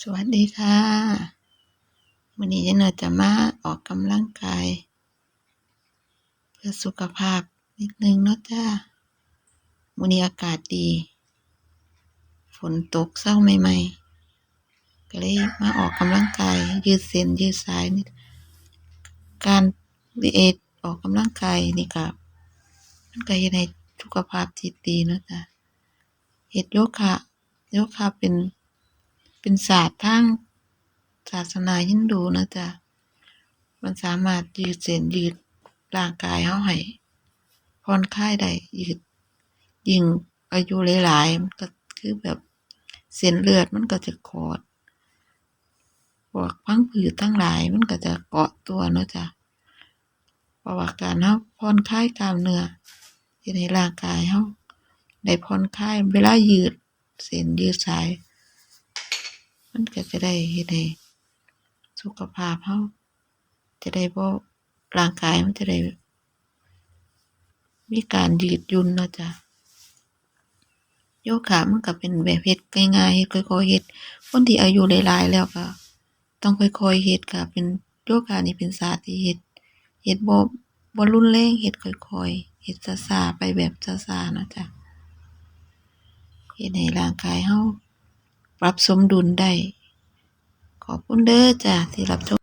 สวัสดีค่ะวันนี้เนาจะมาออกกำลังกายเพื่อสุขภาพนิดนึงเนาะจ้าวันนี้อากาศดีฝนตกเศร้าใหม่ๆก็เลยมาออกกำลังกายยืดเส้นยืดสายนิดการออกกำลังกายนี่ก็มันก็เฮ็ดให้สุขภาพจิตดีเนาะจ้าเฮ็ดโยคะเป็นศาสตร์ทางศาสนาฮินดูนะจ้ามันสามารถยืดเส้นยืดร่างกายเฮาให้ผ่อนคลายได้ยิ่งอายุหลายๆมันก็คือแบบเส้นเลือดมันก็จะขอดพวกพังผืดทั้งหลายมันก็จะเกาะตัวเนาะจ้ะเพราะว่าการเฮาผ่อนคลายกล้ามเนื้อเฮ็ดให้ร่างกายเฮาได้ผ่อนคลายเวลายืดเส้นยืดสายมันก็จะได้เฮ็ดให้สุขภาพเฮาจะได้บ่ร่างกายมันจะได้มีการยืดหยุ่นเนาะจ้ะโยคะมันก็เป็นแบบเฮ็ดง่ายๆเฮ็ดค่อยๆเฮ็ดคนที่อายุหลายๆแล้วก็ต้องค่อยๆเฮ็ดค่ะเป็นโยคะนี่เป็นศาสตร์ที่เฮ็ดบ่รุนแรงเฮ็ดค่อยๆเฮ็ดช้าๆไปแบบช้าๆเนาะจ้ะเฮ็ดให้ร่างกายเฮาปรับสมดุลได้ขอบคุณเด้อจ้ะที่รับชม